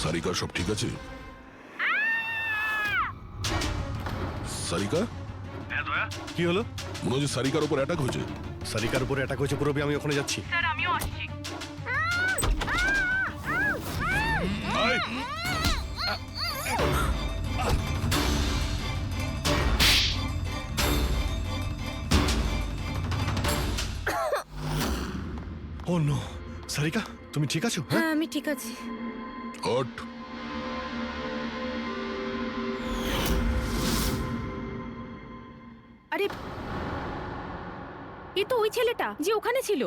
সারিকা সব ঠিক আছে? সারিকা, হ্যাঁ দয়া। কি হলো? মনে হচ্ছে সারিকার উপর অ্যাটাক হয়েছে। সারিকার উপরে অ্যাটাক হয়েছে পুরবি, আমি ওখানে যাচ্ছি। স্যার আমিও আসছি। ও নো, সারিকা তুমি ঠিক আছো? হ্যাঁ আমি ঠিক আছি। হট। আরে এ তো ওই ছেলেটা যে ওখানে ছিল।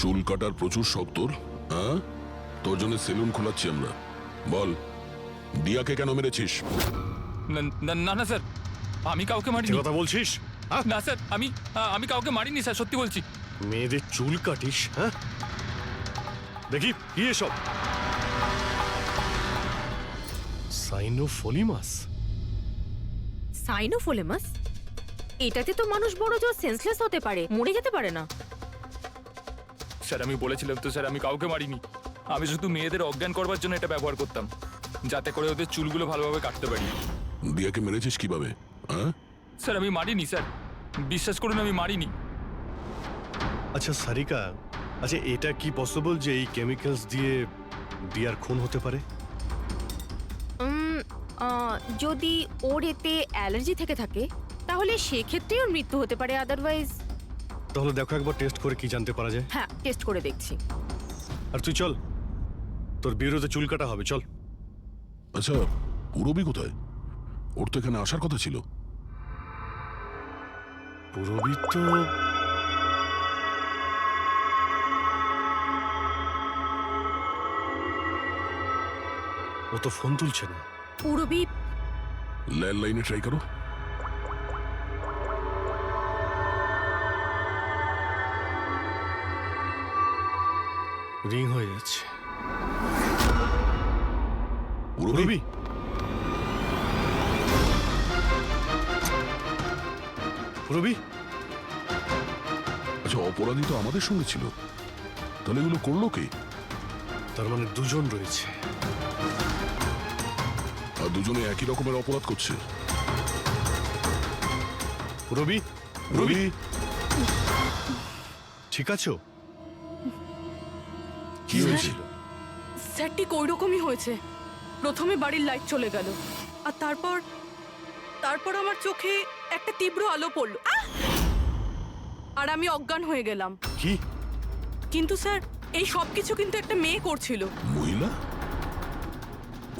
চুল কাটার প্রচুর শখ তোর, হ্যাঁ? তোর জন্য সেলুন খোলাচ্ছি আমরা। বল, দিয়াকে কেন মেরেছিস? না না স্যার, আমি কাউকে কি মারিনি। কথা বলছিস? হ্যাঁ? না স্যার, আমি কাউকে মারিনি স্যার, সত্যি বলছি। মেয়েদের চুল কাটিস? হ্যাঁ, দেখি কি এসব। সাইনোফোলিমাস? সাইনোফোলেমাস? এটাতে তো মানুষ বড় জোর সেন্সলেস হতে পারে, মরে যেতে পারে না। স্যার আমি বলেছিলাম তো স্যার, আমি কাউকে মারিনি। আমি শুধু মেয়েদের অজ্ঞান করবার জন্য এটা ব্যবহার করতাম, যাতে করে ওদের চুলগুলো ভালোভাবে কাটতে পারি। দিয়াকে মেরেছিস কিভাবে, হ্যাঁ? স্যার আমি মারিনি স্যার, বিশ্বাস করুন আমি মারিনি। আচ্ছা সারিকা, আচ্ছা এটা কি পসিবল যে এই কেমিক্যালস দিয়ে দিয়ার খুন হতে পারে? যদি ওর এতে অ্যালার্জি থেকে থাকে তাহলে সেক্ষেত্রেই ওর মৃত্যু হতে পারে, আদারওয়াইজ। তাহলে দেখো একবার টেস্ট করে কি জানতে পারা যায়। হ্যাঁ টেস্ট করে দেখছি। আর তুই চল, তোর বিরুদ্ধে চুল কাটা হবে, চল। আচ্ছা, পুরবি কোথায়? ওর তো এখানে আসার কথা ছিল। পুরবি তো ও তো ফোন তুলছে না। পুরবি ল্যান্ডলাইনে ট্রাই করো। রিং হয়ে যাচ্ছে। পুরবি, পুরবি, আচ্ছা অপরাধী তো আমাদের সঙ্গে ছিল, তাহলে এগুলো করলো কে? তার মানে দুজন রয়েছে। আর দুজনে একই রকমের অপরাধ করছে। পুরবি, পুরবি, ঠিক আছো? কি হয়েছিল? স্যার ঠিক ওই রকমই হয়েছে। প্রথমে বাড়ির লাইট চলে গেল, আর তারপর আমার চোখে একটা তীব্র আলো পড়লো, আর আমি অজ্ঞান হয়ে গেলাম। কি? কিন্তু স্যার এই সব কিছু কিন্তু একটা মেয়ে করছিল। মহিলা?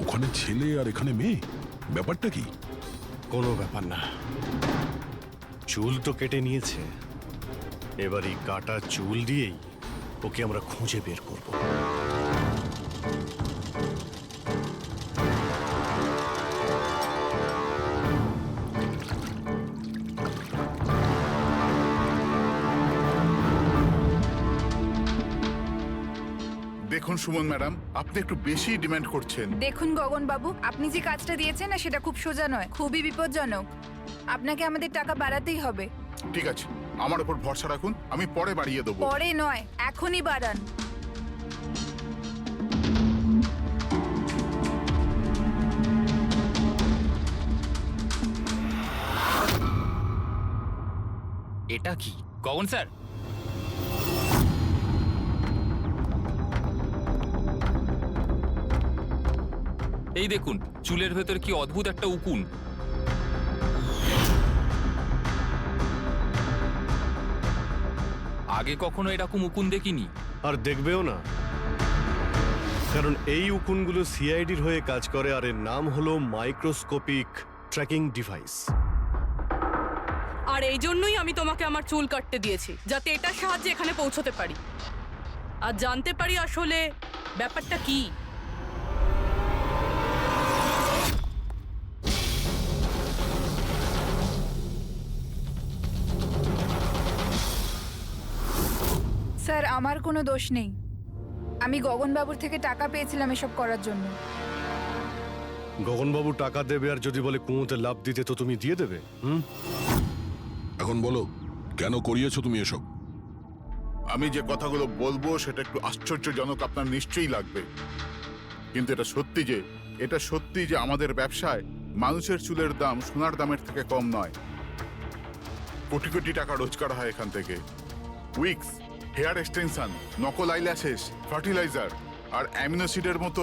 ওখানে ছেলে আর এখানে মেয়ে, ব্যাপারটা কি? কোনো ব্যাপার না, চুল তো কেটে নিয়েছে, এবার এই কাটা চুল দিয়েই ওকে আমরা খুঁজে বের করব। দেখুন সুমন ম্যাডাম, আপনি একটু বেশি ডিমান্ড করছেন। দেখুন গগন বাবু, আপনি যে কাজটা দিয়েছেন না সেটা খুব সোজা নয়, খুবই বিপজ্জনক। আপনাকে আমাদের টাকা বাড়াতেই হবে। ঠিক আছে, আমার উপর ভরসা রাখুন, আমি পরে বাড়িয়ে দেবো। পরে নয়, এখনই বাড়ান। এটা কি গগন স্যার? এই দেখুন, চুলের ভেতর কি অদ্ভুত একটা উকুন। আগে কখনো এরকম উকুন দেখিনি। আর দেখবেও না, কারণ এই উকুনগুলো সিআইডির হয়ে কাজ করে, আর এর নাম হলো মাইক্রোস্কোপিক ট্র্যাকিং ডিভাইস। আর এই জন্যই আমি তোমাকে আমার চুল কাটতে দিয়েছি, যাতে এটার সাহায্যে এখানে পৌঁছতে পারি আর জানতে পারি আসলে ব্যাপারটা কি। স্যার আমার কোনো দোষ নেই, আমি গগন বাবুর থেকে টাকা পেয়েছিলাম এসব করার জন্য। গগনবাবু টাকা দেবে, আর যদি বলে কুঁয়োতে লাভ দিতে তো তুমি দিয়ে দেবে? এখন বলো, কেন করিয়েছো তুমি এসব? আমি যে কথাগুলো বলবো সেটা একটু আশ্চর্যজনক আপনার নিশ্চয়ই লাগবে, কিন্তু এটা সত্যি যে আমাদের ব্যবসায় মানুষের চুলের দাম সোনার দামের থেকে কম নয়। কোটি কোটি টাকা রোজগার হয় এখান থেকে। উইক্স, হেয়ার এক্সটেনশন, নকল আইল্যাশেস, ফার্টিলাইজার আর অ্যামিনোসিডের মতো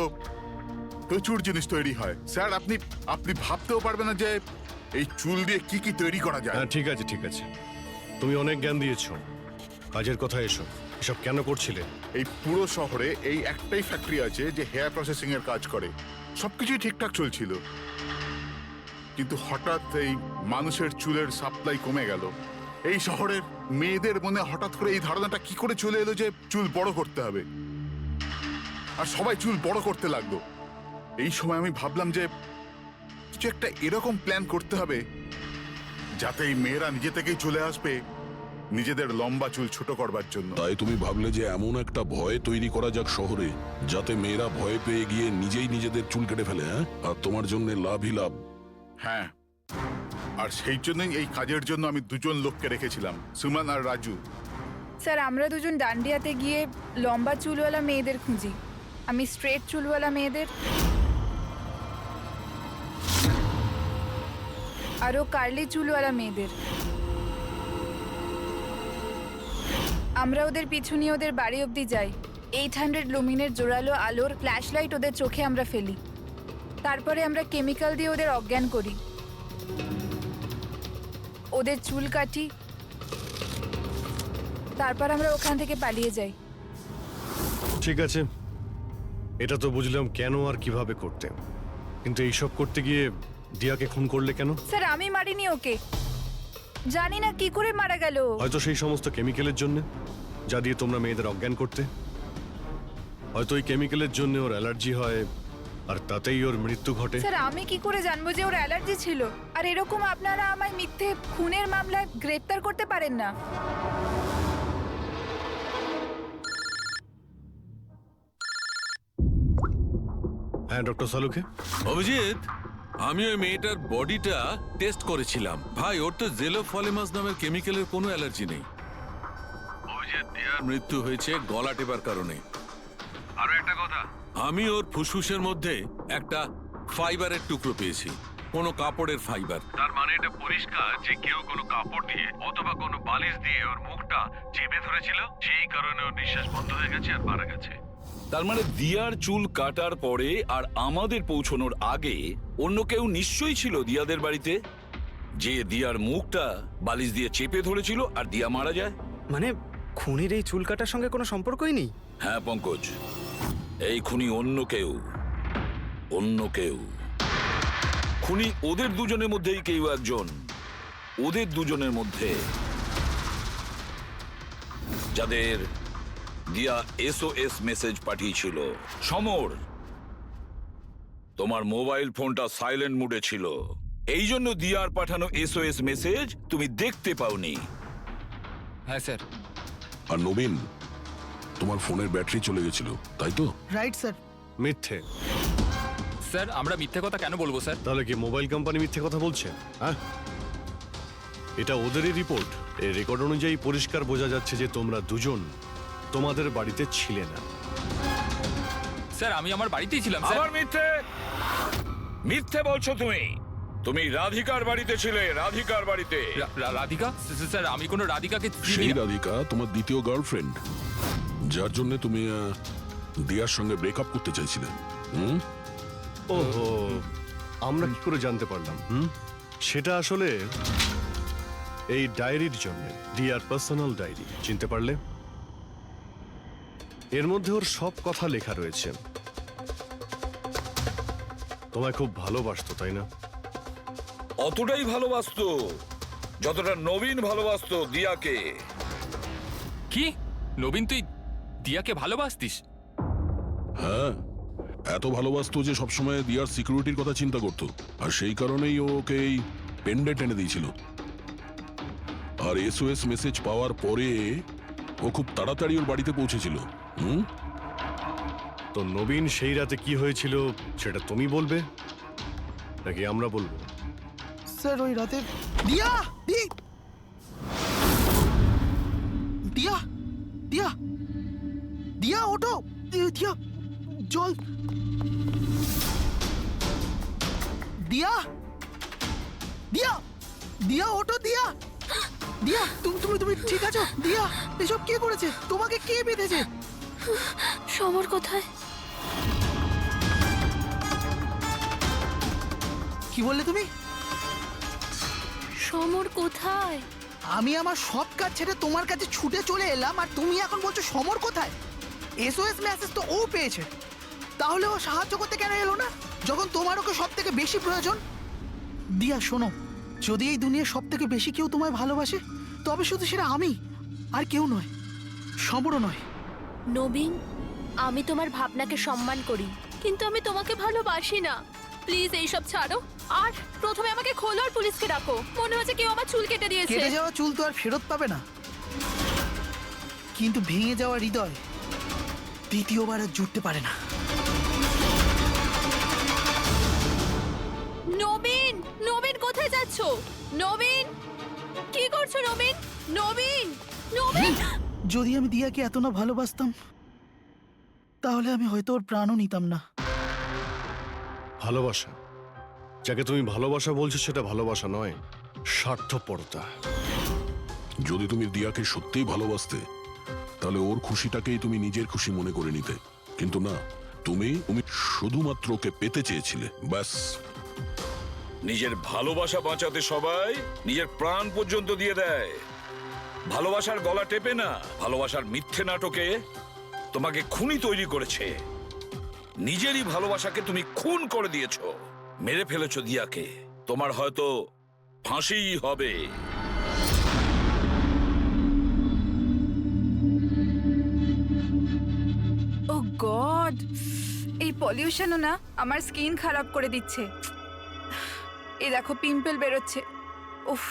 প্রচুর জিনিস তৈরি হয়। স্যার, আপনি ভাবতেও পারবেন না যে এই চুল দিয়ে কি কি তৈরি করা যায়। হ্যাঁ, ঠিক আছে ঠিক আছে, তুমি অনেক জ্ঞান দিয়েছো, কাজের কথা এসো। এসব কেন করছিলে? এই পুরো শহরে এই একটাই ফ্যাক্টরি আছে যে হেয়ার প্রসেসিং এর কাজ করে। সবকিছুই ঠিকঠাক চলছিল, কিন্তু হঠাৎ এই মানুষের চুলের সাপ্লাই কমে গেল। এই শহরের মেয়েদের মনে হঠাৎ করে এই ধারণাটা কি করে চলে এলো যে চুল বড় করতে হবে, আর সবাই চুল বড় করতে লাগলো। এই সময় আমি ভাবলাম যে কিছু একটা এরকম প্ল্যান করতে হবে যাতে এই মেয়েরা নিজে থেকেই চলে আসবে নিজেদের লম্বা চুল ছোট করবার জন্য। তাই তুমি ভাবলে যে এমন একটা ভয় তৈরি করা যাক শহরে, যাতে মেয়েরা ভয় পেয়ে গিয়ে নিজেই নিজেদের চুল কেটে ফেলে, হ্যাঁ? আর তোমার জন্য লাভই লাভ। হ্যাঁ, আর সেই জন্যই এই কাজের জন্য আমি দুজন লোককে রেখেছিলাম, সুমন আর রাজু। স্যার, আমরা দুজন ডান্ডিয়াতে গিয়ে লম্বা চুলওয়ালা মেয়েদের খুঁজি। আমি স্ট্রেট চুলওয়ালা মেয়েদের, আরও কার্লি চুলওয়ালা মেয়েদের। আমরা ওদের পিছু নিয়ে ওদের বাড়ি অবধি যাই। 800 লুমিনের জোরালো আলোর ফ্ল্যাশ লাইট ওদের চোখে আমরা ফেলি। তারপরে আমরা কেমিক্যাল দিয়ে ওদের অজ্ঞান করি, ওদের চুল কাটি, তারপর আমরা ওখান থেকে পালিয়ে যাই। ঠিক আছে, এটা তো বুঝলাম কেন আর কিভাবে করতে, কিন্তু এইসব করতে গিয়ে দিয়াকে খুন করলে কেন? স্যার, আমি মারিনি ওকে, জানি না কি করে মারা গেল। হয়তো সেই সমস্ত কেমিক্যালের জন্য যা দিয়ে তোমরা মেয়েদের অজ্ঞান করতে। হয়তো ওই কেমিক্যালের জন্য ওর অ্যালার্জি হয়, আর তাতেই ওর মৃত্যু ঘটে। স্যার, আমি কি করে জানবো যে ওর অ্যালার্জি ছিল? আর এরকম আপনারা আমায় মিথ্যে খুনের মামলায় গ্রেপ্তার করতে পারেন না। হ্যাঁ, ডক্টর সালুকে। অভিজিৎ, আমি ওই মেয়েটার বডিটা টেস্ট করেছিলাম। ভাই, ওর তো জেলোফলিমাস নামের কেমিক্যালের কোনো অ্যালার্জি নেই। অভিজিৎ, দিয়ার মৃত্যু হয়েছে গলা টেপার কারণে। আরো একটা কথা, আমি ওর ফুসফুসের মধ্যে একটা ফাইবারের টুকরো পেয়েছি, কোনো কাপড়ের ফাইবার। তার মানে এটা পরিষ্কার যে কেউ কোনো কাপড় দিয়ে অথবা কোনো বালিশ দিয়ে ওর মুখটা চেপে ধরেছিল, সেই কারণে ওর নিঃশ্বাস বন্ধ হয়ে গেছে আর মারা গেছে। তার মানে দিয়ার চুল কাটার পরে আর আমাদের পৌঁছানোর আগে অন্য কেউ নিশ্চয়ই ছিল দিয়াদের বাড়িতে, যে দিয়ার মুখটা বালিশ দিয়ে চেপে ধরেছিল আর দিয়া মারা যায়। মানে খুনির এই চুল কাটার সঙ্গে কোনো সম্পর্কই নেই? হ্যাঁ পঙ্কজ, এই খুনি অন্য কেউ। খুনি ওদের দুজনের মধ্যেই কেউ একজন, ওদের দুজনের মধ্যে যাদের দিয়া SOS মেসেজ পাঠিয়েছিল। সমর, তোমার মোবাইল ফোনটা সাইলেন্ট মোডে ছিল, এই জন্য দিয়ার পাঠানো SOS মেসেজ তুমি দেখতে পাওনি। হ্যাঁ স্যার। আর নবীন, তোমার ফোনের ব্যাটারি চলে গেছিল, তাই তো? Right sir. মিথ্যে? স্যার, আমরা মিথ্যে কথা কেন বলবো স্যার? তাহলে কি মোবাইল কোম্পানি মিথ্যে কথা বলছে? হ্যাঁ, এটা ওদেরই রিপোর্ট। এই রেকর্ড অনুযায়ী পরিষ্কার বোঝা যাচ্ছে যে তোমরা দুজন তোমাদের বাড়িতে ছিলে না। স্যার, আমি আমার বাড়িতেই ছিলাম স্যার। আবার মিথ্যে বলছো তুমি রাধিকার বাড়িতে ছিলে, রাধিকার বাড়িতে। রাধিকা? স্যার, আমি কোনো রাধিকাকে চিনি সেই না। রাধিকা তোমার দ্বিতীয় গার্লফ্রেন্ড, যার জন্য তুমি দিয়ার সঙ্গে ব্রেকআপ করতে চাইছিলে। ওহো, আমরা কি করে জানতে পারলাম? সেটা আসলে এই ডায়েরির জন্য, দিয়ার পার্সোনাল ডায়েরি। চিনতে পারলে? এর মধ্যে ওর সব কথা লেখা রয়েছে। তোমায় খুব ভালোবাসতো, তাই না? অতটাই ভালোবাসতো যতটা নবীন ভালোবাসতো দিয়াকে। কি? নবীন, তুই দিয়াকে ভালোবাসতিস? হ্যাঁ, এত ভালোবাসতো যে সবসময় দিয়ার সিকিউরিটির কথা চিন্তা করতো, আর সেই কারণেই ও ওকে এই পেন্ডেন্ট এনে দিয়েছিল। আর SOS মেসেজ পাওয়ার পরে ও খুব তাড়াতাড়ি ওর বাড়িতে পৌঁছেছিল। তো নবীন সেই রাতে কি হয়েছিল সেটা তুমি বলবে নাকি আমরা বলবো? স্যার, ওই রাতে দিয়া দিয়া দিয়া দিয়া ওঠো, দিয়া জল, দিয়া দিয়া দিয়া ওঠো, দিয়া দিয়া তুমি তুমি তুমি ঠিক আছো? দিয়া, এসব কে করেছে? তোমাকে কে বেঁধেছে? সমর কোথায়? কি বললে তুমি? সমর কোথায়? আমি আমার সব কাজ ছেড়ে তোমার কাছে ছুটে চলে এলাম, আর তুমি এখন বলছো সমর কোথায়? এসওএস মেসেজ তো ও পেয়েছে, তাহলে ও সাহায্য করতে কেন এলো না যখন তোমার ওকে সব থেকে বেশি প্রয়োজন? দিয়া শোনো, যদি এই দুনিয়ার সব থেকে বেশি কেউ তোমায় ভালোবাসে, তবে শুধু সেটা আমি, আর কেউ নয়, সমরও নয়। নবীন, আমি তোমার ভাবনাকে সম্মান করি, কিন্তু আমি তোমাকে ভালোবাসি না। প্লিজ এইসব ছাড়ো, আর প্রথমে আমাকে খোলো আর পুলিশকে ডাকো। মনে হচ্ছে কেউ আমার চুল কেটে দিয়েছে। কেটে যাওয়া চুল তো আর ফেরত পাবে না, কিন্তু ভেঙে যাওয়া হৃদয় দ্বিতীয়বার আর জুটতে পারে না। নবীন, নবীন কোথায় যাচ্ছ? নবীন, কি করছো নবীন? নবীন, নবীন! যদি আমি দিয়াকে এত না ভালোবাসতাম, তাহলে আমি হয়তো ওর প্রাণও নিতাম না। ভালোবাসা, যাকে তুমি ভালোবাসা বলছো সেটা ভালোবাসা নয়, স্বার্থপরতা। যদি তুমি দিয়াকে সত্যিই ভালোবাসতে, তাহলে ওর খুশিটাকেই তুমি নিজের খুশি মনে করে নিতে, কিন্তু না, তুমি তুমি শুধুমাত্র ওকে পেতে চেয়েছিলে, ব্যাস। নিজের ভালোবাসা বাঁচাতে সবাই নিজের প্রাণ পর্যন্ত দিয়ে দেয়। ভালোবাসার গলা টেপে না, ভালোবাসার মিথ্যে নাটকে তোমাকে খুনি তৈরি করেছে। নিজেরই ভালোবাসাকে তুমি খুন করে দিয়েছো, মেরে ফেলেছো দিয়াকে। তোমার হয়তো ফাঁসিই হবে। ও গড, এই পলিউশনও না আমার স্কিন খারাপ করে দিচ্ছে। এই দেখো পিম্পল বেরোচ্ছে, উফ।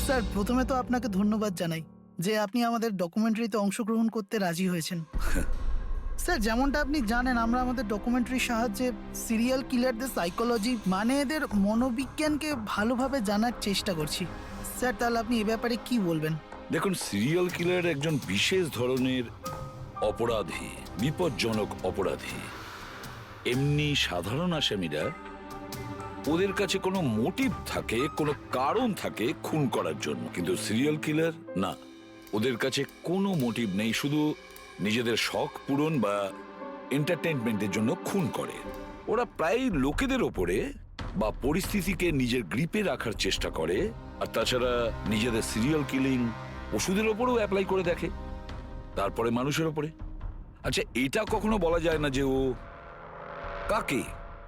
স্যার, প্রথমে তো আপনাকে ধন্যবাদ জানাই যে আপনি আমাদের ডকুমেন্টারিতে অংশগ্রহণ করতে রাজি হয়েছেন। স্যার, যেমনটা আপনি জানেন, আমরা আমাদের ডকুমেন্টারির সাহায্যে সিরিয়াল কিলারদের সাইকোলজি, মানে এদের মনোবিজ্ঞানকে ভালোভাবে জানার চেষ্টা করছি। স্যার, তাহলে আপনি এ ব্যাপারে কি বলবেন? দেখুন, সিরিয়াল কিলার একজন বিশেষ ধরনের অপরাধী, বিপজ্জনক অপরাধী। এমনি সাধারণ আসামিরা, ওদের কাছে কোনো মোটিভ থাকে, কোনো কারণ থাকে খুন করার জন্য, কিন্তু সিরিয়াল কিলার না, ওদের কাছে কোনো মোটিভ নেই, শুধু নিজেদের শখ পূরণ বা এন্টারটেইনমেন্টের জন্য খুন করে। ওরা প্রায় লোকেদের ওপরে বা পরিস্থিতিকে নিজের গ্রিপে রাখার চেষ্টা করে, আর তাছাড়া নিজেদের সিরিয়াল কিলিং ওষুধের ওপরেও অ্যাপ্লাই করে দেখে, তারপরে মানুষের ওপরে। আচ্ছা, এটা কখনো বলা যায় না যে ও কাকে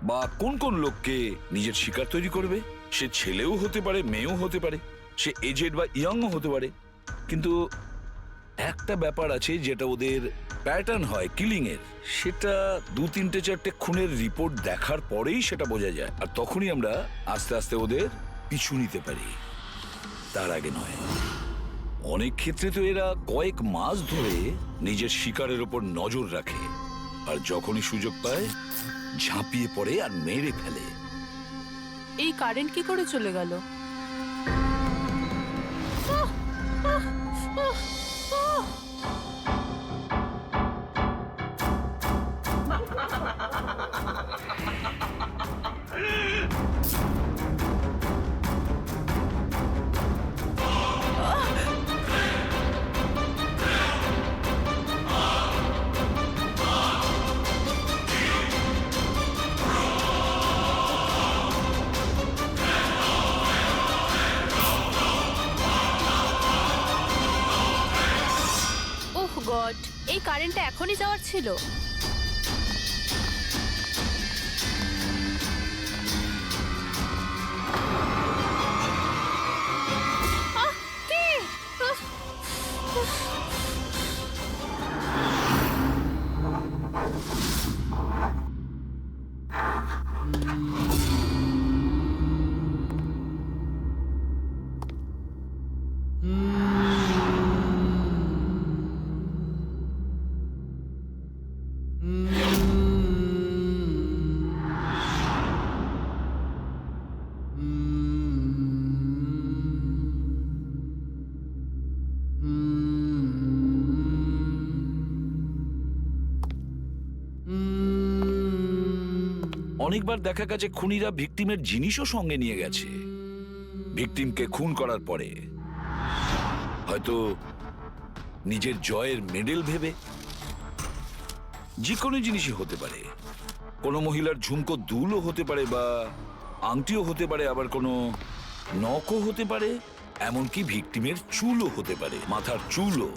বা কোন কোন লোককে নিজের শিকার তৈরি করবে। সে ছেলেও হতে পারে, মেয়েও হতে পারে, সে এজেড বা ইয়াংও হতে পারে, কিন্তু একটা ব্যাপার আছে যেটা ওদের প্যাটার্ন হয় কিলিং এর, সেটা 2-3-4টে খুনের রিপোর্ট দেখার পরেই সেটা বোঝা যায়, আর তখনই আমরা আস্তে আস্তে ওদের পিছু নিতে পারি, তার আগে নয়। অনেক ক্ষেত্রে তো এরা কয়েক মাস ধরে নিজের শিকারের ওপর নজর রাখে, আর যখনই সুযোগ পায় ঝাঁপিয়ে পড়ে আর মেরে ফেলে। এই কারেন্ট কি করে চলে গেল? ওহ গড, এই কারেন্টটা এখনই যাওয়ার ছিল। অনেকবার দেখা গেছে খুনিরা ভিকটিমের জিনিসও সঙ্গে নিয়ে গেছে ভিকটিমকে খুন করার পরে, হয়তো নিজের জয়ের মেডেল ভেবে। যে কোনো জিনিসই হতে পারে, কোনো মহিলার ঝুমকো দুলও হতে পারে, বা আংটিও হতে পারে, আবার কোনো নখও হতে পারে, এমনকি ভিকটিমের চুলও হতে পারে, মাথার চুলও।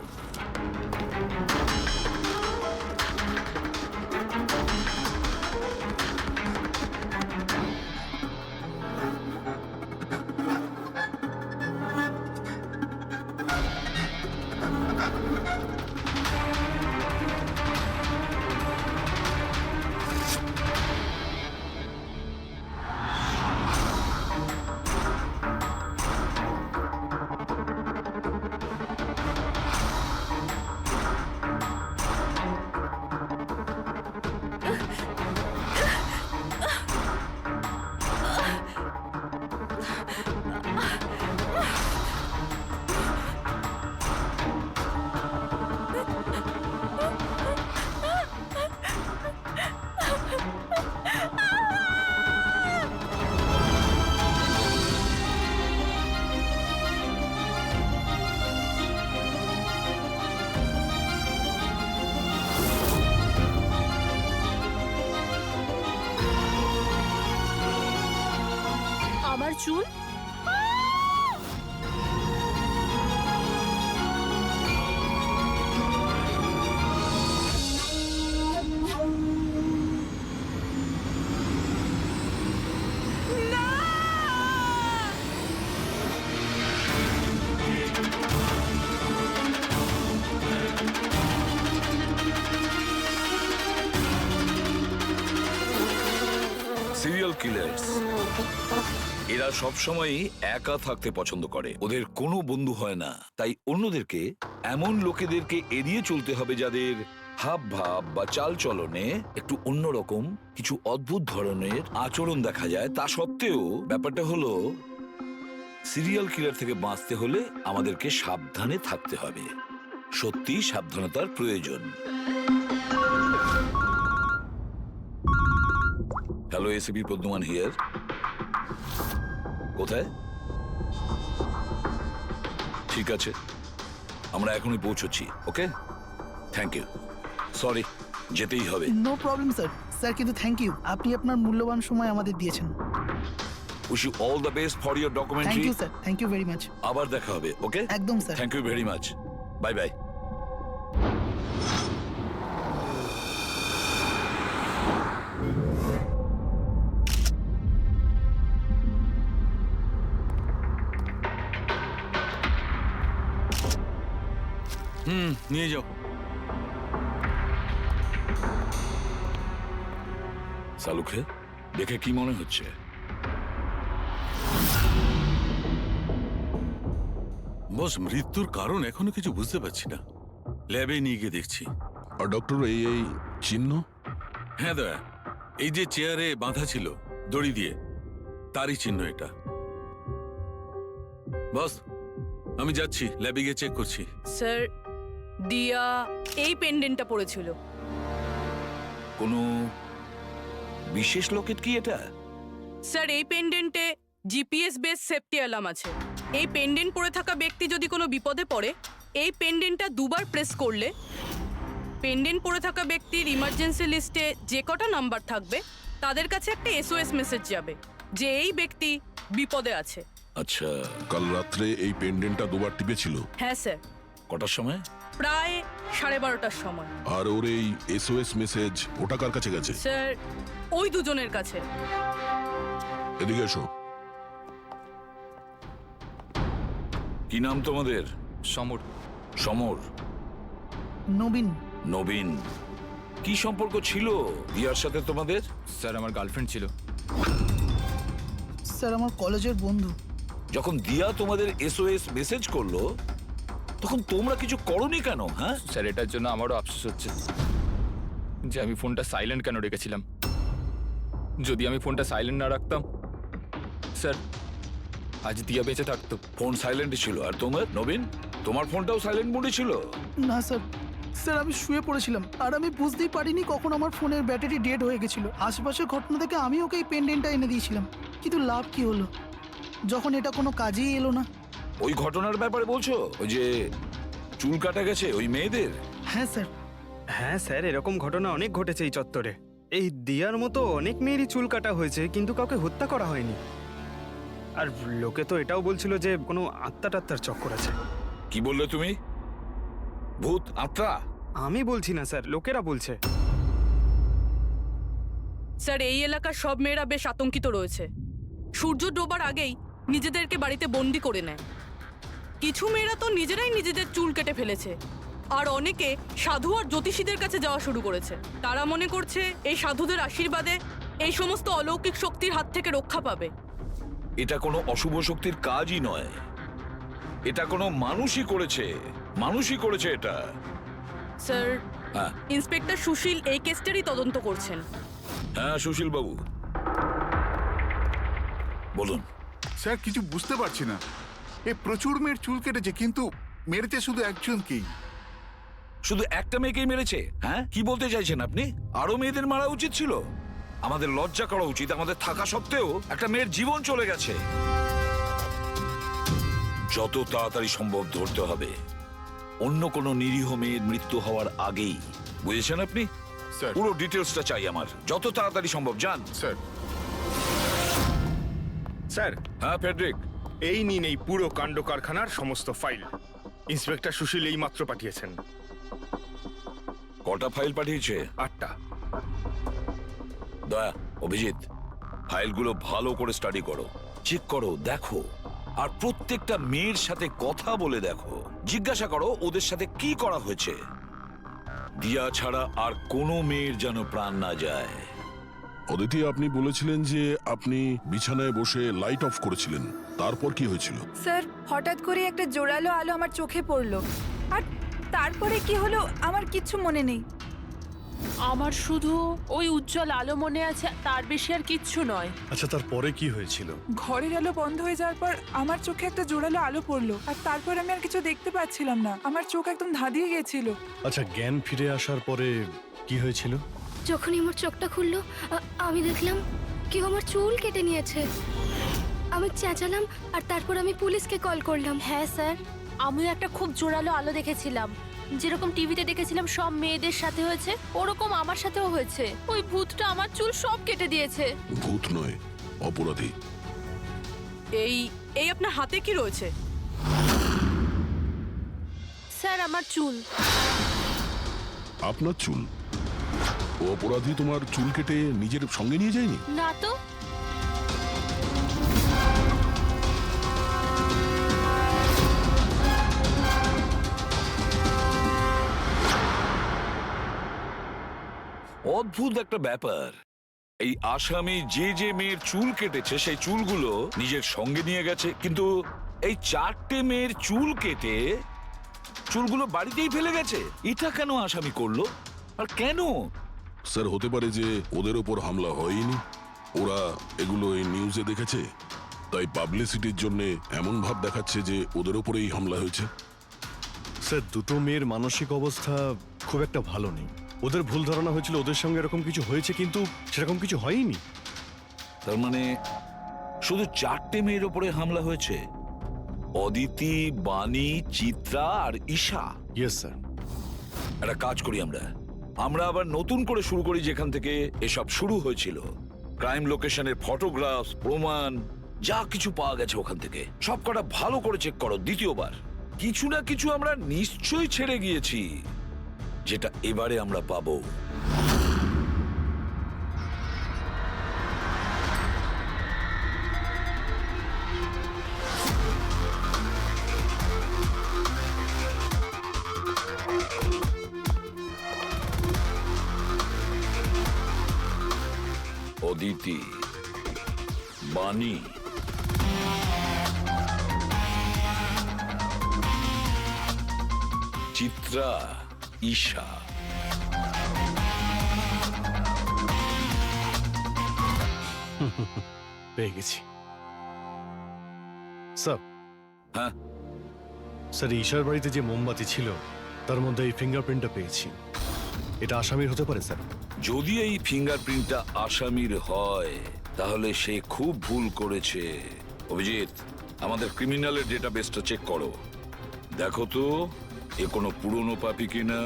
আমার চুল? সিরিয়াল কিলার্স এরা সবসময়ই একা থাকতে পছন্দ করে, ওদের কোনো বন্ধু হয় না। তাই অন্যদেরকে, এমন লোকেদেরকে এড়িয়ে চলতে হবে যাদের হাব ভাব বা চাল চলনে একটু অন্যরকম, কিছু অদ্ভুত ধরনের আচরণ দেখা যায়। তা সত্ত্বেও ব্যাপারটা হলো, সিরিয়াল কিলার থেকে বাঁচতে হলে আমাদেরকে সাবধানে থাকতে হবে। সত্যি সাবধানতার প্রয়োজন। Hello, ACP Pradyuman here. কোথায়? ঠিক আছে, আমরা এখনই পৌঁছচ্ছি। Okay, thank you. সরি, যেতেই হবে। No problem sir. স্যার কিন্তু থ্যাংক ইউ, আপনি আপনার মূল্যবান সময় আমাদের দিয়েছেন। Wish you all the best for your thank documentary. You sir, thank you very much. আবার দেখা হবে। ওকে, একদম sir. Thank you very much. Bye bye. নিয়ে যাও। সালুকে দেখে কি মনে হচ্ছে? বস, মৃত্যুর কারণ এখনো কিছু বুঝতে পারছি না। ল্যাবে নিয়ে গিয়ে দেখছি। আর ডক্টর, এই চিহ্ন? হ্যাঁ দয়া, এই যে চেয়ারে বাঁধা ছিল দড়ি দিয়ে, তারই চিহ্ন এটা। বস, আমি যাচ্ছি, ল্যাবে গিয়ে চেক করছি। স্যার, দিয়া এই পেন্ডেন্টটা পড়েছিল। কোনো বিশেষ লোকের কি এটা? স্যার, এই পেন্ডেন্টে জিপিএস বেস সেফটি অ্যালার্ম আছে। এই পেন্ডেন্ট পরে থাকা ব্যক্তি যদি কোনো বিপদে পড়ে, এই পেন্ডেন্টটা দুবার প্রেস করলে পেন্ডেন্ট পরে থাকা ব্যক্তির ইমার্জেন্সি লিস্টে যে কটা নাম্বার থাকবে তাদের কাছে একটা এসওএস মেসেজ যাবে যে এই ব্যক্তি বিপদে আছে। আচ্ছা, কাল রাত্রে এই পেন্ডেন্টটা দুবার টিপেছিল? হ্যাঁ স্যার, কটার সময়? প্রায় 12:30টার সময়। আর ওর এই এসওএস মেসেজ ওটা কার কাছে গেছে? স্যার, ওই দুজনের কাছে। এদিকে এসো। কি নাম তোমাদের? সমর। সমর। নবীন। নবীন। কি সম্পর্ক ছিল দিয়ার সাথে তোমাদের? স্যার, আমার গার্লফ্রেন্ড ছিল। স্যার, আমার কলেজের বন্ধু। যখন দিয়া তোমাদের এসওএস মেসেজ করলো তখন তোমরা কিছু করনি কেন? হ্যাঁ স্যার, এটার জন্য আমারও আফসোস হচ্ছে যে আমি ফোনটা সাইলেন্ট কেন রেখেছিলাম। যদি আমি ফোনটা সাইলেন্ট না রাখতাম স্যার, আজ দিয়া বেঁচে থাকতো। ফোন সাইলেন্ট ছিল। আর তোমার নবীন, তোমার ফোনটাও সাইলেন্ট মোডে ছিল? না স্যার, স্যার আমি শুয়ে পড়েছিলাম আর আমি বুঝতেই পারিনি কখন আমার ফোনের ব্যাটারি ডেড হয়ে গেছিল। আশেপাশের ঘটনা থেকে আমি ওকে এই পেন্ডেন্টটা এনে দিয়েছিলাম, কিন্তু লাভ কি হলো যখন এটা কোনো কাজেই এলো না। ওই ঘটনার ব্যাপারে বলছো? ওই যে চুল কাটা গেছে ওই মেয়েদের? হ্যাঁ স্যার। হ্যাঁ স্যার, এরকম ঘটনা অনেক ঘটেছে এই চত্বরে। এই দিয়ার মতো অনেক মেয়েরই চুল কাটা হয়েছে, কিন্তু কাউকে হত্যা করা হয়নি। আর লোকে তো এটাও বলছিল যে কোনো আত্মা টাত্মার চক্কর আছে। কি বললে তুমি? ভূত, আত্মা? আমি বলছি না স্যার, লোকেরা বলছে। স্যার, এই এলাকার সব মেয়েরা বেশ আতঙ্কিত রয়েছে। সূর্য ডোবার আগেই নিজেদেরকে বাড়িতে বন্দি করে নেয়। কিছু মেয়েরা তো নিজেরাই নিজেদের চুল কেটে ফেলেছে, আর অনেকে সাধু আর জ্যোতিষীদের কাছে যাওয়া শুরু করেছে। তারা মনে করছে এই সাধুদের আশীর্বাদে এই সমস্ত অলৌকিক শক্তির হাত থেকে রক্ষা পাবে। এটা কোনো অশুভ শক্তির কাজই নয়, এটা কোনো মানুষই করেছে। মানুষই করেছে এটা। স্যার, হ্যাঁ ইন্সপেক্টর সুশীল এই কেসটারই তদন্ত করছেন। হ্যাঁ, সুশীল বাবু বলুন। স্যার কিছু বুঝতে পারছি না। এ প্রচুর মেয়ের চুল কেটেছে, কিন্তু মেরেছে শুধু একজনকেই। শুধু একটা মেয়েকেই মেরেছে? হ্যাঁ, কি বলতে চাইছেন আপনি? আরো মেয়েদের মারা উচিত ছিল? আমাদের লজ্জা করা উচিত। আমাদের থাকা সত্ত্বেও একটা মেয়ের জীবন চলে গেছে। যত তাড়াতাড়ি সম্ভব ধরতে হবে অন্য কোনো নিরীহ মেয়ের মৃত্যু হওয়ার আগেই। বুঝেছেন আপনি? স্যার। পুরো ডিটেলসটা চাই আমার, যত তাড়াতাড়ি সম্ভব। যান। স্যার। স্যার, হ্যাঁ ফেডরিক, এই নিন এই পুরো কাণ্ড কারখানার সমস্ত ফাইল। ইন্সপেক্টর সুশীল এই মাত্র পাঠিয়েছেন। কটা ফাইল পাঠিয়েছে? 8টা। দয়া, অভিজিৎ, ফাইলগুলো ভালো করে স্টাডি করো, চেক করো, দেখো। আর প্রত্যেকটা মেয়ের সাথে কথা বলে দেখো, জিজ্ঞাসা করো ওদের সাথে কি করা হয়েছে। দিয়া ছাড়া আর কোনো মেয়ের যেন প্রাণ না যায়। অদিতি, আপনি বলেছিলেন যে আপনি বিছানায় বসে লাইট অফ করেছিলেন, তারপর কি হয়েছিল? স্যার, হঠাৎ করে একটা জোরালো আলো আমার চোখে পড়লো, আর তারপরে কি হলো আমার কিচ্ছু মনে নেই। আমার শুধু ওই উজ্জ্বল আলো মনে আছে, তার বেশি আর কিচ্ছু নয়। আচ্ছা, তারপরে কি হয়েছিল? ঘরের আলো বন্ধ হয়ে যাওয়ার পর আমার চোখে একটা জোরালো আলো পড়লো, আর তারপর আমি আর কিছু দেখতে পাচ্ছিলাম না। আমার চোখ একদম ধাঁধিয়ে গেছিল। আচ্ছা, জ্ঞান ফিরে আসার পরে কি হয়েছিল? যখনই আমার চোখটা খুললো আমি দেখলাম কেউ আমার চুল কেটে নিয়েছে। আমি চেঁচালাম আর তারপর আমি পুলিশকে কল করলাম। হ্যাঁ স্যার, আমিও একটা খুব জোরালো আলো দেখেছিলাম। যেরকম টিভিতে দেখেছিলাম সব মেয়েদের সাথে হয়েছে, ওরকম আমার সাথেও হয়েছে। ওই ভূতটা আমার চুল সব কেটে দিয়েছে। ভূত নয়, অপরাধী। এই এই আপনার হাতে কি রয়েছে? স্যার, আমার চুল। আপনার চুল? ও অপরাধী তোমার চুল কেটে নিজের সঙ্গে নিয়ে যায়নি? না তো। অদ্ভুত একটা ব্যাপার। এই আসামি যে যে মেয়ের চুল কেটেছে সেই চুলগুলো নিজের সঙ্গে নিয়ে গেছে, কিন্তু এই 4টে মেয়ের চুল কেটে চুলগুলো বাড়িতেই ফেলে গেছে। এটা কেন আসামি করলো আর কেন? স্যার, হতে পারে যে ওদের ওপর হামলা হয়নি, ওরা এগুলো এই নিউজে দেখেছে, তাই পাবলিসিটির জন্য এমন ভাব দেখাচ্ছে যে ওদের ওপরেই হামলা হয়েছে। স্যার, দুটো মেয়ের মানসিক অবস্থা খুব একটা ভালো নেই। ওদের ভুল ধারণা হয়েছিল ওদের সঙ্গে এরকম কিছু হয়েছে, কিন্তু সেরকম কিছু হয়নি। তার মানে শুধু 4টে মেয়ের ওপরে হামলা হয়েছে? অদিতি, বাণী, চিত্রা আর ঈশা। Yes sir. একটা কাজ করি, আমরা আবার নতুন করে শুরু করি যেখান থেকে এসব শুরু হয়েছিল। ক্রাইম লোকেশনের ফটোগ্রাফ, প্রমাণ, যা কিছু পাওয়া গেছে ওখান থেকে সব কটা ভালো করে চেক করো দ্বিতীয়বার। কিছু না কিছু আমরা নিশ্চয়ই ছেড়ে গিয়েছি, যেটা এবারে আমরা পাবো। অদিতি, বাণী, চিত্রা, ঈশা। পেয়ে গেছি স্যার। হ্যাঁ, স্যার ঈশার বাড়িতে যে মোমবাতি ছিল তার মধ্যে এই ফিঙ্গারপ্রিন্টটা পেয়েছি। এটা আসামির হতে পারে স্যার। যদি এই ফিঙ্গারপ্রিন্টটা আসামির হয় তাহলে সে খুব ভুল করেছে। অভিজিৎ, আমাদের ক্রিমিনালের ডেটাবেসটা চেক করো, দেখো তো এ কোনো পুরনো পাপি কিনা।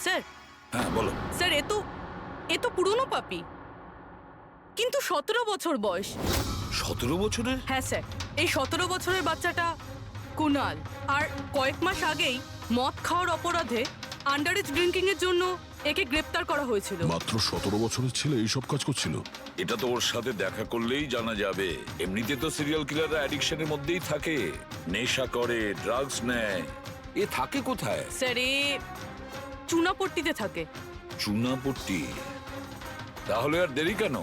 স্যার হ্যাঁ বলো। স্যার এ তো পুরনো পাপি, কিন্তু 17 বছর বয়স। 17 বছরের? হ্যাঁ স্যার, এই 17 বছরের বাচ্চাটা কুনাল। আর কয়েক মাস আগেই মদ খাওয়ার অপরাধে আন্ডার এজ ড্রিঙ্কিং এর জন্য একে গ্রেপ্তার করা হয়েছিল। মাত্র 17 বছরের ছেলে এইসব কাজ করছিল? এটা তো ওর সাথে দেখা করলেই জানা যাবে। এমনিতে তো সিরিয়াল কিলাররা অ্যাডিকশনের মধ্যেই থাকে, নেশা করে, ড্রাগস নেয়। এ থাকে কোথায়? স্যার এ চুনাপট্টিতে থাকে। চুনাপট্টি? তাহলে আর দেরি কেন,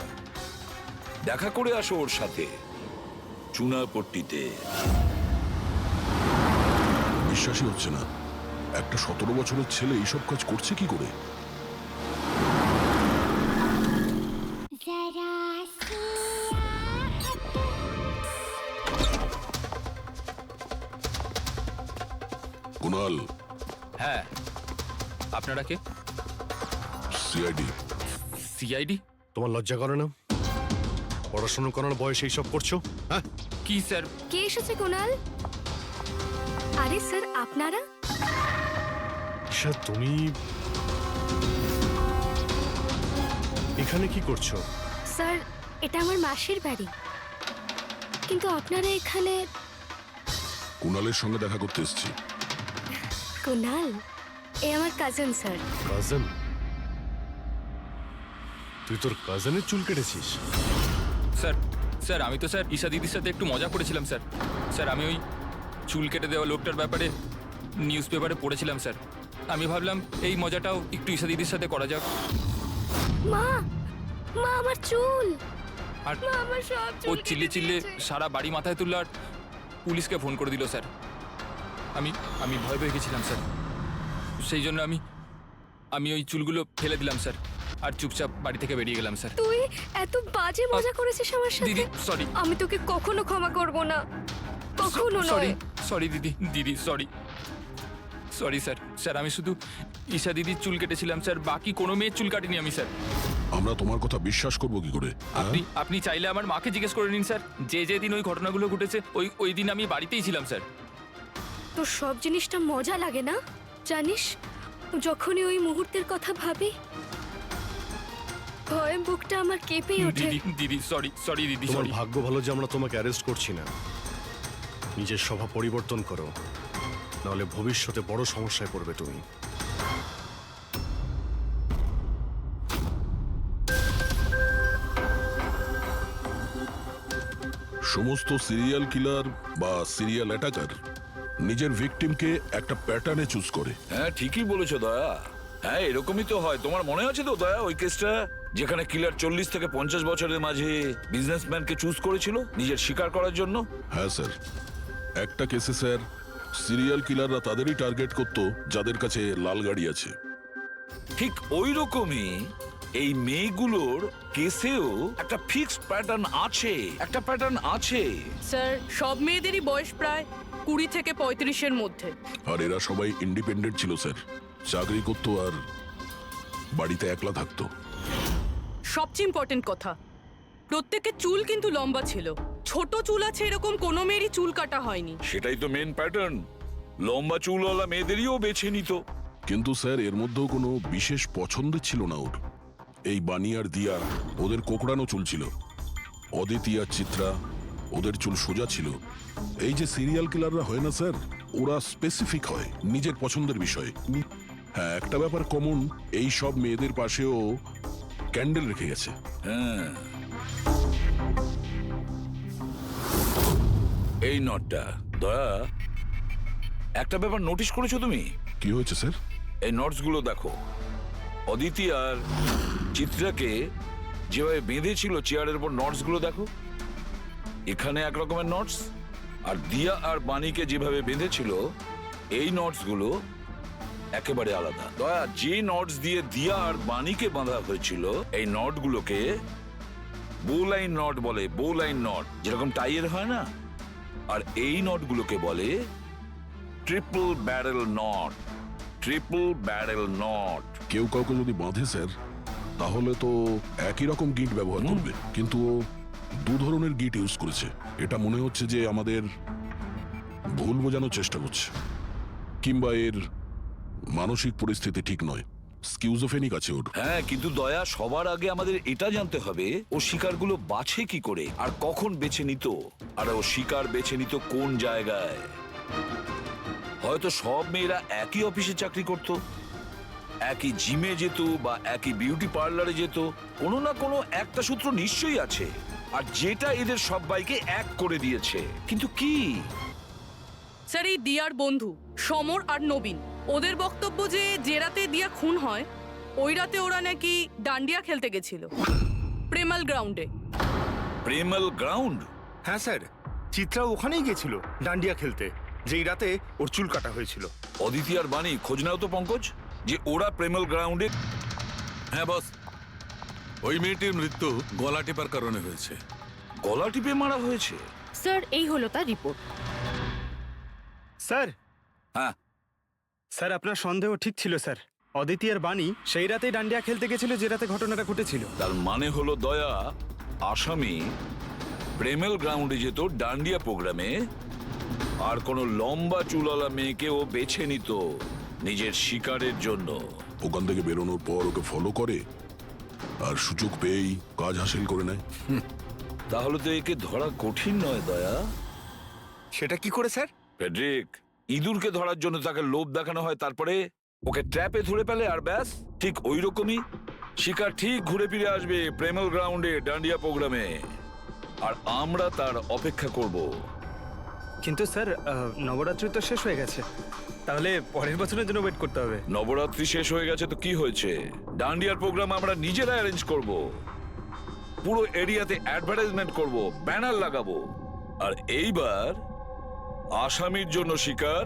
দেখা করে আসো ওর সাথে চুনাপট্টিতে। বিশ্বাসই হচ্ছে না, একটা 17 বছরের ছেলে এইসব কাজ করছে কি করে? কুনাল। হ্যাঁ, আপনারা কে? সিআইডি। সিআইডি? তোমার লজ্জা করে না? পড়াশোনা করার বয়সে এইসব করছো? হ্যাঁ কি স্যার? কে এসেছে কুনাল? আরে স্যার আপনারা? ঈশা, তুমি এখানে কি করছো? স্যার এটা আমার মাসির বাড়ি, কিন্তু আপনারা এখানে? কুনালের সঙ্গে দেখা করতে এসেছি। কুনাল এ আমার কাজিন স্যার। কাজিন? তুই তোর কাজিনের চুল কেটেছিস? স্যার স্যার আমি তো স্যার ঈশা দিদির সাথে একটু মজা করেছিলাম স্যার। স্যার আমি ওই চুল কেটে দেওয়া লোকটার ব্যাপারে নিউজ পেপারে পড়েছিলাম স্যার। আমি ভাবলাম এই মজাটাও একটু ঈশা দিদির সাথে করা যাক। মা, মা আমার চুল, আর মা আমার সব চুল ও কেটে চিল্লে চিল্লে দিয়েছে। সারা বাড়ি মাথায় তুললো আর পুলিশকে ফোন করে দিল স্যার। আমি ভয় পেয়ে গেছিলাম স্যার, সেই জন্য আমি ওই চুলগুলো ফেলে দিলাম স্যার, আর চুপচাপ বাড়ি থেকে বেরিয়ে গেলাম স্যার। তুই এত বাজে মজা করেছিস আমার সাথে? দিদি সরি। আমি তোকে কখনো ক্ষমা করব না, কখনো সরি নয়। সরি দিদি সরি সরি স্যার। স্যার আমি শুধু ঈশা দিদির চুল কেটেছিলাম স্যার, বাকি কোনো মেয়ের চুল কাটিনি আমি স্যার। আমরা তোমার কথা বিশ্বাস করবো কি করে? আপনি চাইলে আমার মাকে জিজ্ঞেস করে নিন স্যার, যে দিন ওই ঘটনাগুলো ঘটেছে ওই দিন আমি বাড়িতেই ছিলাম স্যার। তোর সব জিনিসটা মজা লাগে না জানিস? যখনই ওই মুহূর্তের কথা ভাবি ভয়ে বুকটা আমার কেঁপে ওঠে। দিদি সরি দিদি তোমার সরি। ভাগ্য ভালো যে আমরা তোমাকে অ্যারেস্ট করছি না। নিজের স্বভাব পরিবর্তন করো, নাহলে ভবিষ্যতে বড় সমস্যায় পড়বে তুমি। সমস্ত সিরিয়াল কিলার বা সিরিয়াল অ্যাটাকার নিজের ভিকটিমকে একটা প্যাটার্নে চুজ করে। হ্যাঁ ঠিকই বলেছো দয়া। হ্যাঁ এরকমই তো হয়। তোমার মনে আছে তো দয়া ওই কেসটা, যেখানে কিলার 40 থেকে 50 বছরের মাঝে বিজনেসম্যানকে চুজ করেছিল নিজের শিকার করার জন্য? হ্যাঁ স্যার, একটা কেসে স্যার সিরিয়াল কিলাররা তাদেরই টার্গেট করতো যাদের কাছে লাল গাড়ি আছে। ঠিক ওই রকমই এই মেয়েগুলোর কেসেও একটা ফিক্সড প্যাটার্ন আছে। স্যার সব মেয়েদেরই বয়স প্রায় 20 থেকে 35-এর মধ্যে। আর এরা সবাই ইন্ডিপেন্ডেন্ট ছিল স্যার, চাকরি করতো আর বাড়িতে একলা থাকতো। সবচেয়ে ইম্পর্টেন্ট কথা, প্রত্যেকের চুল কিন্তু লম্বা ছিল। ছোট চুল আছে এরকম কোনো মেয়েরই চুল কাটা হয়নি। সেটাই তো মেন প্যাটার্ন, লম্বা চুলওয়ালা মেয়েদেরইও বেছে নিত। কিন্তু স্যার এর মধ্যেও কোনো বিশেষ পছন্দের ছিল না ওর। এই বানি আর দিয়া ওদের কোকড়ানো চুল ছিল, অদিতি আর চিত্রা ওদের চুল সোজা ছিল। এই যে সিরিয়াল কিলাররা হয় না স্যার, ওরা স্পেসিফিক হয় নিজের পছন্দের বিষয়ে। হ্যাঁ একটা ব্যাপার কমন, এই সব মেয়েদের পাশেও ক্যান্ডেল রেখে গেছে। হ্যাঁ এই নটটা দয়া, একটা ব্যাপার নোটিশ করেছো তুমি? কি হয়েছে স্যার? এই নোটস গুলো দেখো। অদিতি আর চিত্রাকে যেভাবে বেঁধেছিল চেয়ারের উপর, নোটস গুলো দেখো। এখানে এক রকমের নোটস, আর দিয়া আর বাণীকে যেভাবে বেঁধেছিল এই নোটস গুলো একেবারে আলাদা। দয়া, যে নোটস দিয়ে দিয়া আর বাণীকে বাঁধা হয়েছিল এই নট গুলোকে বো লাইন নট বলে। বো লাইন নট যেরকম টাইয়ের হয় না, আর এই নট গুলোকে বলে triple barrel not. Triple barrel not. কেউ কাউকে যদি বাঁধে স্যার, তাহলে তো একই রকম গিট ব্যবহার করবে, কিন্তু ও দু ধরনের গিট ইউজ করেছে। এটা মনে হচ্ছে যে আমাদের ভুল বোঝানোর চেষ্টা করছে, কিংবা এর মানসিক পরিস্থিতি ঠিক নয়, স্কিউজোফেনিক আছে ওর। হ্যাঁ, কিন্তু দয়া, সবার আগে আমাদের এটা জানতে হবে ও শিকারগুলো বাছে কি করে আর কখন বেছে নিত, আর ও শিকার বেছে নিত কোন জায়গায়। হয়তো সব মেয়েরা একই অফিসে চাকরি করত, একই জিমে যেত বা একই বিউটি পার্লারে যেত। কোনো না কোনো একটা সূত্র নিশ্চয়ই আছে, আর যেটা এদের সবাইকে এক করে দিয়েছে। কিন্তু কি? স্যার, এই দিয়ার বন্ধু সমর আর নবীন, ওদের বক্তব্য যে রাতে দিয়া খুন হয় ওই রাতে ওরা নাকি ডান্ডিয়া খেলতে গেছিল প্রেমাল গ্রাউন্ডে। প্রেমাল গ্রাউন্ড? হ্যাঁ স্যার, চিত্রা ওখানেই গেছিল ডান্ডিয়া খেলতে, যেই রাতে ওর চুল কাটা হয়েছিল। অদিতি আর বাণী, খোঁজ নাও তো পঙ্কজ, যে ওরা প্রেমাল গ্রাউন্ডে। হ্যাঁ বস, ওই মেয়েটির মৃত্যু গলা টিপার কারণে হয়েছে। গলা টিপে মারা হয়েছে? স্যার, এই হলো তার রিপোর্ট। স্যার, হ্যাঁ স্যার আপনার সন্দেহ ঠিক ছিল স্যার। অদিতি আর বাণী সেই রাতেই ডান্ডিয়া খেলতে গেছিল যে রাতে ঘটনাটা ঘটেছিল। তার মানে হলো দয়া, আসামি প্রেমেল গ্রাউন্ডে যেত ডান্ডিয়া প্রোগ্রামে, আর কোনো লম্বা চুলালা মেয়েকে ও বেছে নিত নিজের শিকারের জন্য। ওখান থেকে বেরোনোর পর ওকে ফলো করে, আর সুযোগ পেয়েই কাজ হাসিল করে নেয়। তাহলে তো একে ধরা কঠিন নয় দয়া। সেটা কি করে স্যার? ফেডরিক, ইঁদুরকে ধরার জন্য তাকে লোভ দেখানো হয়, তারপরে ওকে ট্র্যাপে ধরে ফেলে, আর ব্যাস। ঠিক ওই রকমই শিকার ঠিক ঘুরে ফিরে আসবে প্রেমেল গ্রাউন্ডে ডান্ডিয়া প্রোগ্রামে, আর আমরা তার অপেক্ষা করব। কিন্তু স্যার, নবরাত্রি তো শেষ হয়ে গেছে, তাহলে পরের বছরের জন্য ওয়েট করতে হবে। নবরাত্রি শেষ হয়ে গেছে তো কি হয়েছে? ডান্ডিয়ার প্রোগ্রাম আমরা নিজেরা অ্যারেঞ্জ করব, পুরো এরিয়াতে অ্যাডভার্টাইজমেন্ট করব, ব্যানার লাগাবো, আর এইবার আসামির জন্য শিকার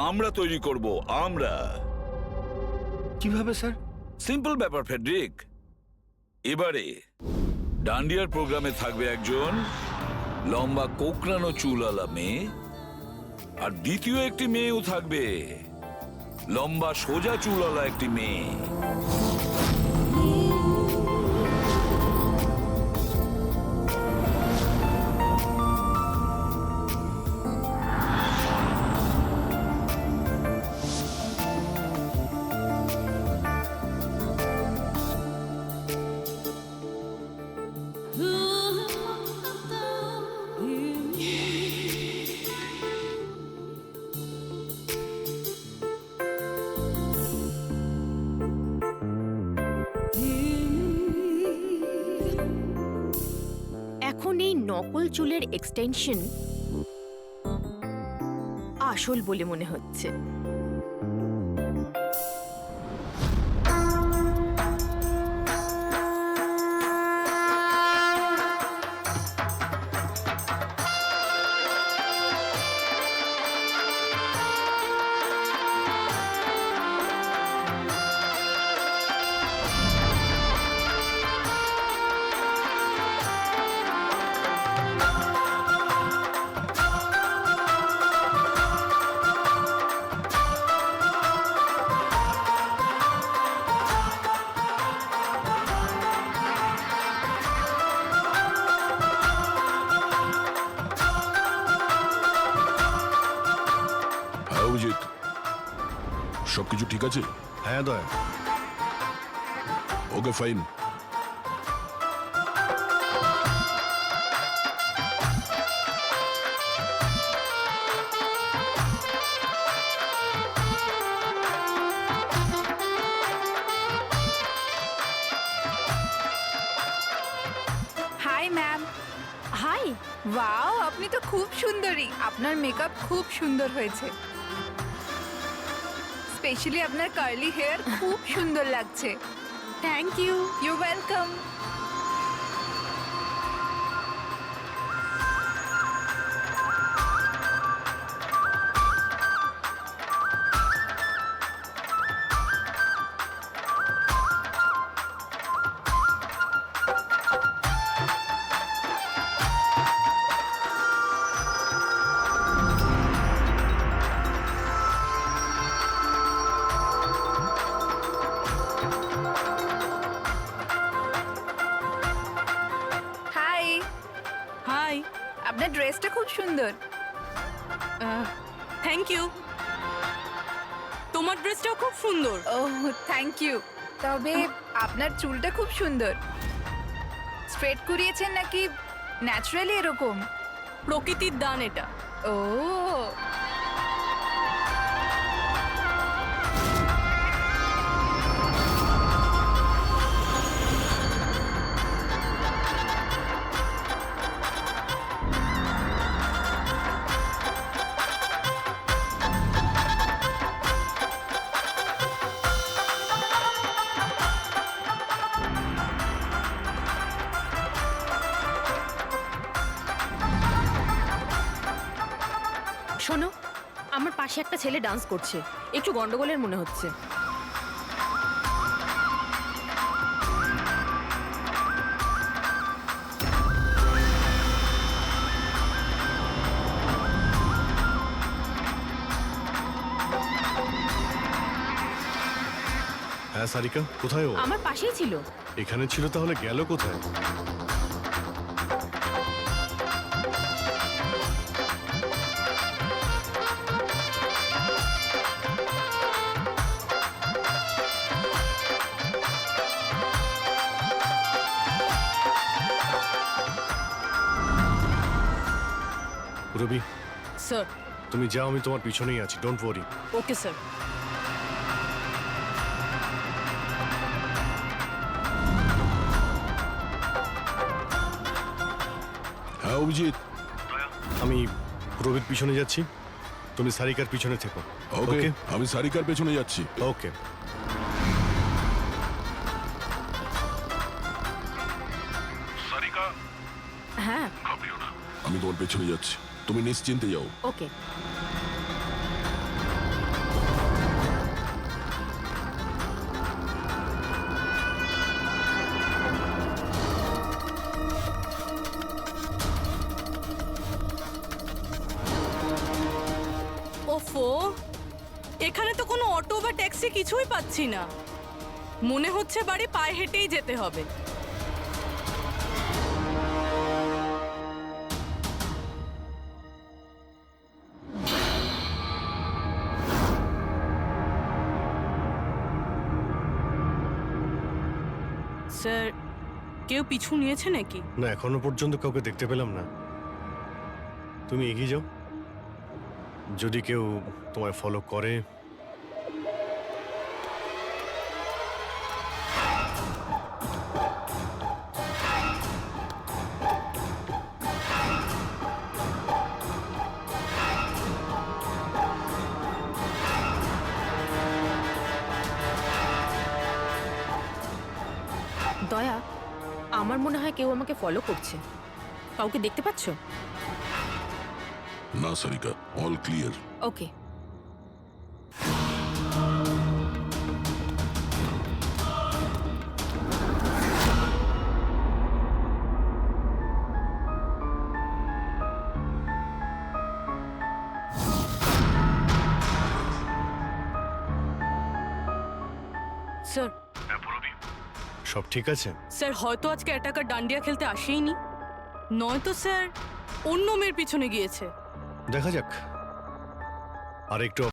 আমরা তৈরি করব। আমরা। কিভাবে স্যার? সিম্পল ব্যাপার ফেডরিক। এবারে ডান্ডিয়ার প্রোগ্রামে থাকবে একজন লম্বা কোকড়ানো চুলওয়ালা মেয়ে, আর দ্বিতীয় একটি মেয়েও থাকবে, লম্বা সোজা চুলওয়ালা একটি মেয়ে। এখন এই নকল চুলের এক্সটেনশন আসল বলে মনে হচ্ছে। অভিজিৎ, সবকিছু ঠিক আছে? হ্যাঁ Daya. Okay, fine. Hi ma'am. Hi. Wow, আপনি তো খুব সুন্দরী। আপনার মেকআপ খুব সুন্দর হয়েছে। স্পেশালি আপনার কার্লি হেয়ার খুব সুন্দর লাগছে। Thank you. You welcome. Hi, hi. আপনার ড্রেসটা খুব সুন্দর। Thank you. তোমার ড্রেসটাও খুব সুন্দর। Oh thank you. তবে আপনার চুলটা খুব সুন্দর। স্ট্রেট করিয়েছেন নাকি ন্যাচারালি এরকম? প্রকৃতির দান এটা। ও শোনো, আমার পাশে একটা ছেলে ডান্স করছে, একটু গন্ডগোলের মনে হচ্ছে। হ্যাঁ সারিকা, কোথায় ও? আমার পাশেই ছিল। এখানে ছিল, তাহলে গেল কোথায়? রবি, স্যার। তুমি যাও, আমি তোমার পিছনেই আছি, ডোন্ট ওয়ারি। Okay sir. হ্যাঁ অভিজিৎ, আমি রবির পিছনে যাচ্ছি, তুমি সারিকার পিছনে থেকো। ওকে, আমি সারিকার পেছনে যাচ্ছি। ওকে। সারিকা, হ্যাঁ ঘাবড়িও না, আমি তোমার পেছনে যাচ্ছি, তুমি নিশ্চিন্তে যাও। ওকে। ওফো, এখানে তো কোনো অটো বা ট্যাক্সি কিছুই পাচ্ছি না। মনে হচ্ছে বাড়ি পায়ে হেঁটেই যেতে হবে। স্যার, কেউ পিছু নিয়েছে নাকি? না, এখনো পর্যন্ত কাউকে দেখতে পেলাম না। তুমি এগিয়ে যাও, যদি কেউ তোমায় ফলো করে। দয়া, আমার মনে হয় কেউ আমাকে ফলো করছে। কাউকে দেখতে পাচ্ছ? না সারিকা, অল ক্লিয়ার। ওকে। স্যার। সব ঠিক আছে? স্যার, হয়তো আজকে অ্যাটাকার ডান্ডিয়া খেলতে আসেইনি, নয়তো স্যার অন্য মেয়ের পিছনে গিয়েছে। দেখা যাক, আর একটু